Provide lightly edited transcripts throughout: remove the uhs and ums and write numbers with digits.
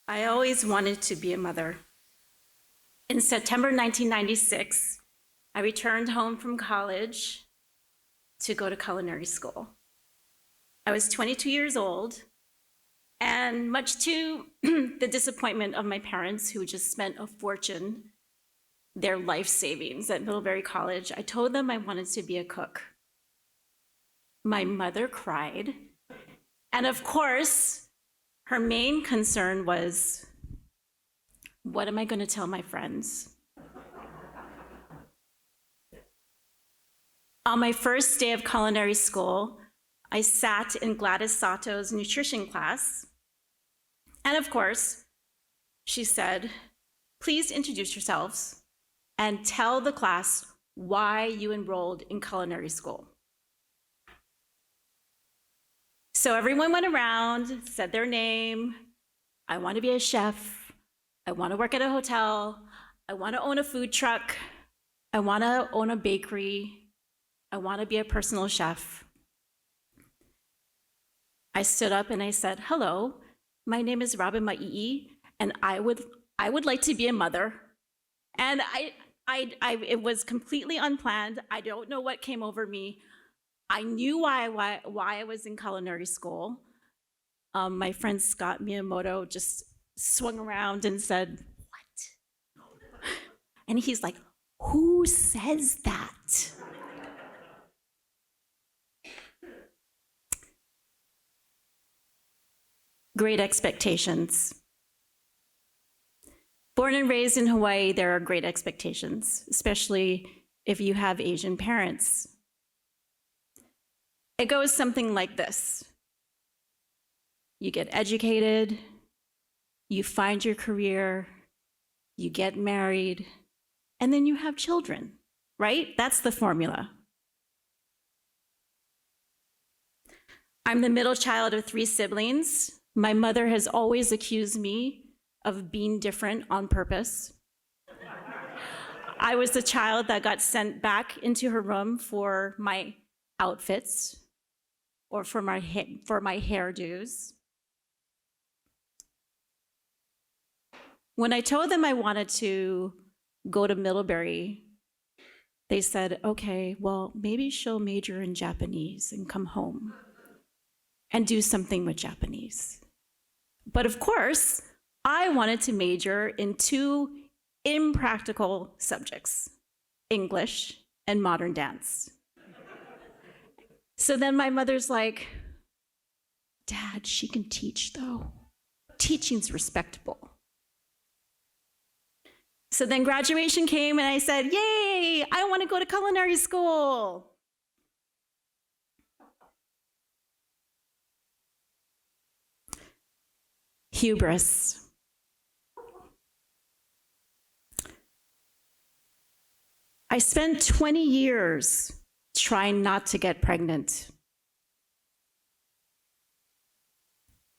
I always wanted to be a mother. In September 1996, I returned home from college to go to culinary school. I was 22 years old, and much to the disappointment of my parents, who just spent a fortune, their life savings at Middlebury College, I told them I wanted to be a cook. My mother cried, and of course, her main concern was, what am I going to tell my friends? On my first day of culinary school, I sat in Gladys Sato's nutrition class. And of course, she said, please introduce yourselves and tell the class why you enrolled in culinary school. So everyone went around, said their name. I want to be a chef. I want to work at a hotel. I want to own a food truck. I want to own a bakery. I want to be a personal chef. I stood up and I said, hello, my name is Robynne Maii, and I would like to be a mother. And it was completely unplanned. I don't know what came over me. I knew why I was in culinary school. My friend Scott Miyamoto just swung around and said, what? And he's like, who says that? Great expectations. Born and raised in Hawaii, there are great expectations, especially if you have Asian parents. It goes something like this. You get educated, you find your career, you get married, and then you have children, right? That's the formula. I'm the middle child of 3 siblings. My mother has always accused me of being different on purpose. I was the child that got sent back into her room for my outfits or for my hairdos. When I told them I wanted to go to Middlebury, they said, okay, well, maybe she'll major in Japanese and come home and do something with Japanese. But of course, I wanted to major in 2 impractical subjects, English and modern dance. So then my mother's like, Dad, she can teach though. Teaching's respectable. So then graduation came and I said, yay, I want to go to culinary school. Hubris. I spent 20 years trying not to get pregnant.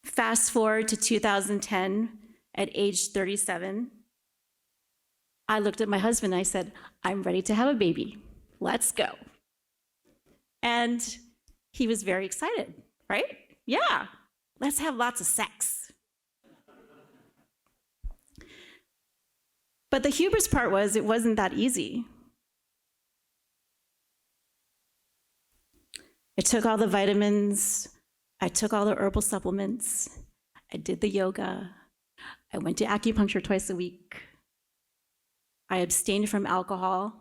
Fast forward to 2010, at age 37, I looked at my husband and I said, I'm ready to have a baby. Let's go. And he was very excited, right? Yeah, let's have lots of sex. But the hubris part was, it wasn't that easy. I took all the vitamins, I took all the herbal supplements, I did the yoga, I went to acupuncture twice a week, I abstained from alcohol,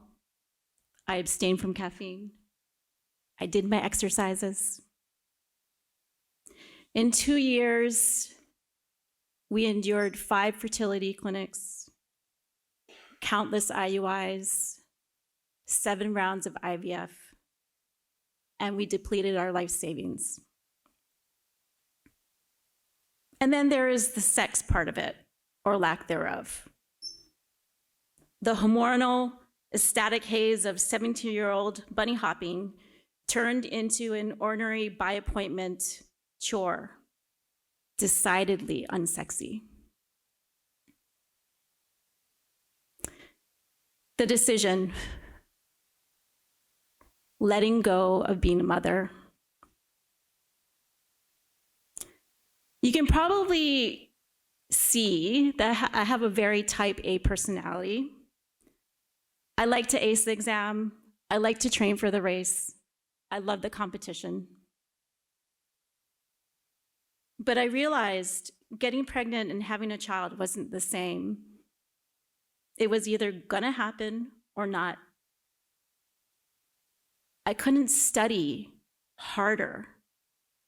I abstained from caffeine, I did my exercises. In 2 years, we endured 5 fertility clinics, countless IUIs, 7 rounds of IVF, and we depleted our life savings. And then there is the sex part of it, or lack thereof. The hormonal, ecstatic haze of 17-year-old bunny hopping turned into an ordinary by-appointment chore, decidedly unsexy. The decision, letting go of being a mother. You can probably see that I have a very type A personality. I like to ace the exam. I like to train for the race. I love the competition. But I realized getting pregnant and having a child wasn't the same. It was either gonna happen or not. I couldn't study harder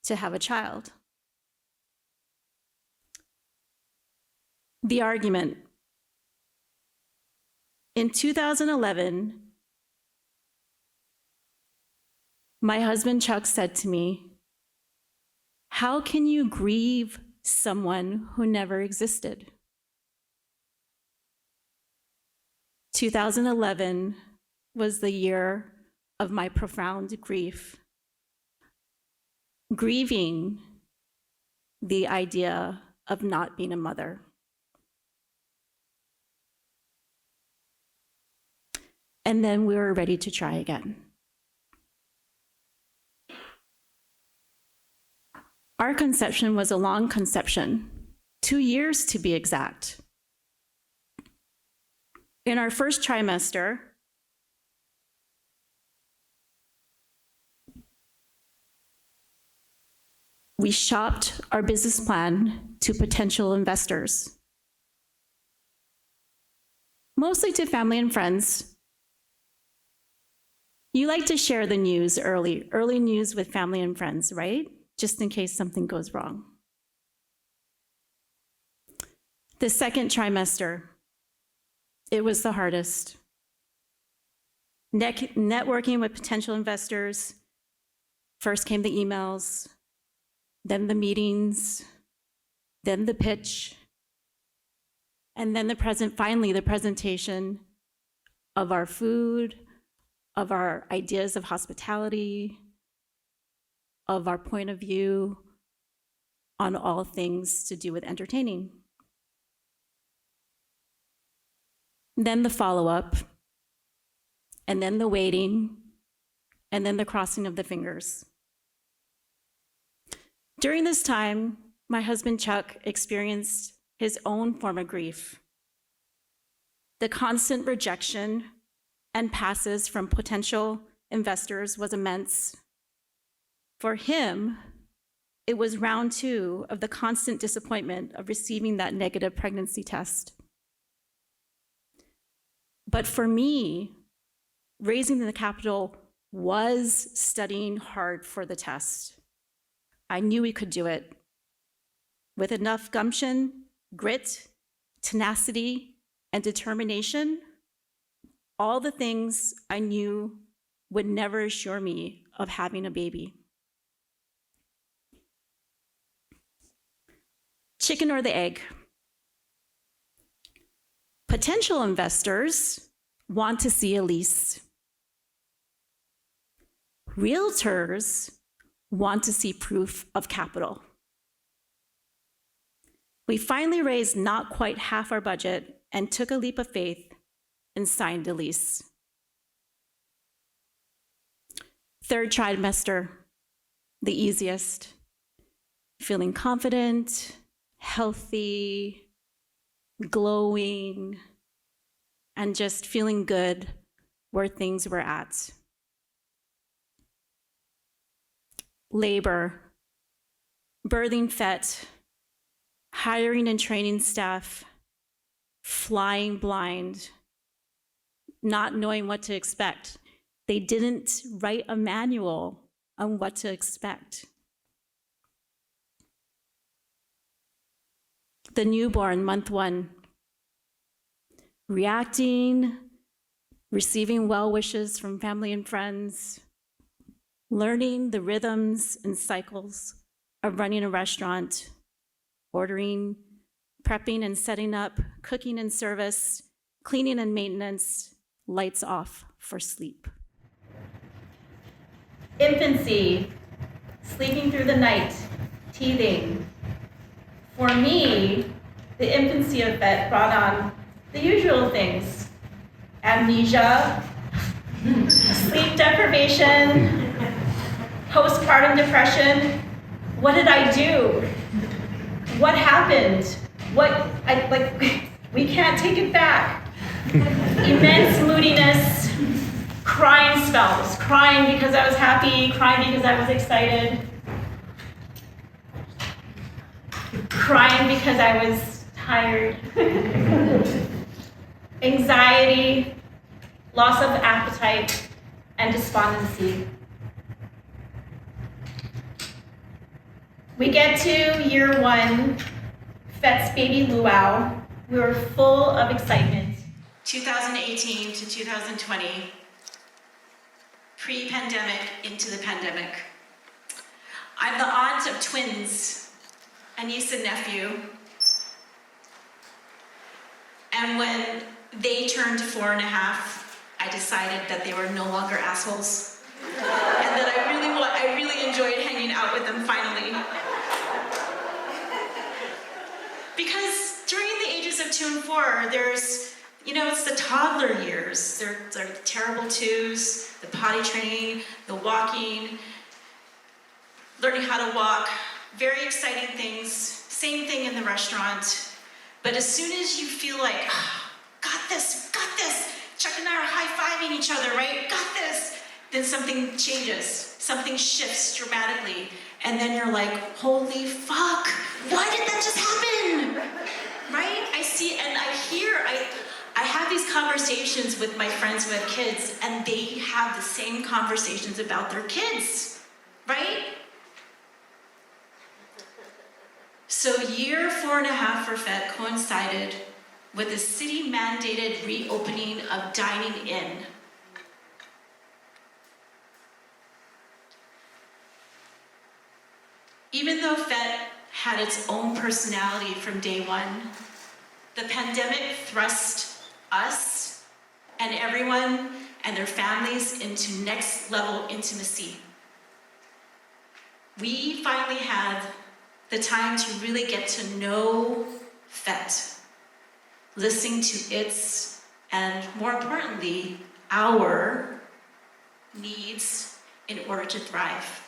to have a child. The argument. In 2011, my husband Chuck said to me, "How can you grieve someone who never existed?" 2011 was the year of my profound grief, grieving the idea of not being a mother. And then we were ready to try again. Our conception was a long conception, 2 years to be exact. In our first trimester, we shopped our business plan to potential investors, mostly to family and friends. You like to share the news early news with family and friends, right? Just in case something goes wrong. The second trimester, it was the hardest. Networking with potential investors. First came the emails, then the meetings, then the pitch, and then finally the presentation of our food, of our ideas of hospitality, of our point of view on all things to do with entertaining. Then the follow-up, and then the waiting, and then the crossing of the fingers. During this time, my husband Chuck experienced his own form of grief. The constant rejection and passes from potential investors was immense. For him, it was round 2 of the constant disappointment of receiving that negative pregnancy test. But for me, raising the capital was studying hard for the test. I knew we could do it. With enough gumption, grit, tenacity, and determination, all the things I knew would never assure me of having a baby. Chicken or the egg? Potential investors want to see a lease. Realtors want to see proof of capital. We finally raised not quite half our budget and took a leap of faith and signed a lease. Third trimester, the easiest. Feeling confident, healthy, glowing, and just feeling good where things were at. Labor, birthing Fete, hiring and training staff, flying blind, not knowing what to expect. They didn't write a manual on what to expect. The newborn, month 1, reacting, receiving well wishes from family and friends, learning the rhythms and cycles of running a restaurant, ordering, prepping and setting up, cooking and service, cleaning and maintenance, lights off for sleep. Infancy, sleeping through the night, teething. For me, the infancy of Fete brought on the usual things: amnesia, sleep deprivation, postpartum depression. What did I do? What happened? we can't take it back. Immense moodiness, crying spells, crying because I was happy, crying because I was excited, crying because I was tired, anxiety, loss of appetite, and despondency. We get to year one, Fete's baby luau. We were full of excitement. 2018 to 2020, pre-pandemic into the pandemic. I'm the aunt of twins, a niece and nephew. And when they turned 4.5, I decided that they were no longer assholes. And that I really enjoyed hanging out with them finally. Because during the ages of 2 and 4, there's, it's the toddler years. They're the terrible twos, the potty training, the walking, learning how to walk, very exciting things. Same thing in the restaurant. But as soon as you feel like, got this, Chuck and I are high-fiving each other, right? Got this. Then something changes, something shifts dramatically. And then you're like, holy fuck, why did that just happen? Right? I see and I hear, I have these conversations with my friends who have kids, and they have the same conversations about their kids, right? So year 4.5 for Fete coincided with the city-mandated reopening of dining in. Even though Fete had its own personality from day one, the pandemic thrust us and everyone and their families into next level intimacy. We finally had the time to really get to know Fete, listening to its, and more importantly, our needs in order to thrive.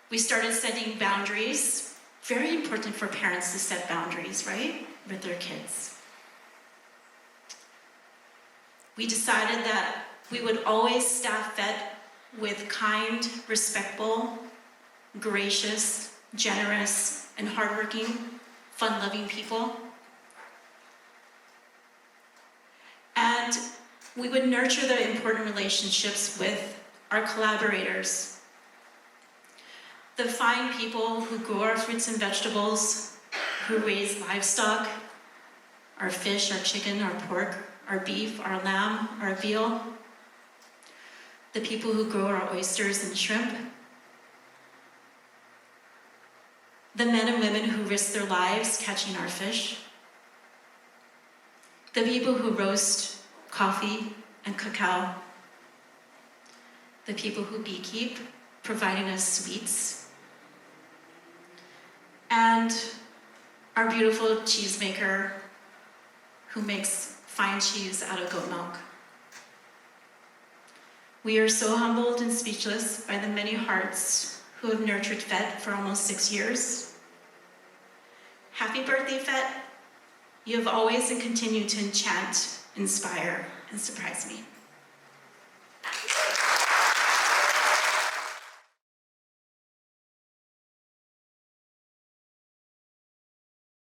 We started setting boundaries. Very important for parents to set boundaries, right, with their kids. We decided that we would always staff Fete with kind, respectful, gracious, generous, and hardworking, fun-loving people. And we would nurture the important relationships with our collaborators, the fine people who grow our fruits and vegetables, who raise livestock, our fish, our chicken, our pork, our beef, our lamb, our veal, the people who grow our oysters and shrimp, the men and women who risk their lives catching our fish, the people who roast coffee and cacao, the people who beekeep, providing us sweets, and our beautiful cheesemaker who makes fine cheese out of goat milk. We are so humbled and speechless by the many hearts who have nurtured Fete for almost 6 years. Happy birthday, Fete. You have always and continue to enchant, inspire, and surprise me.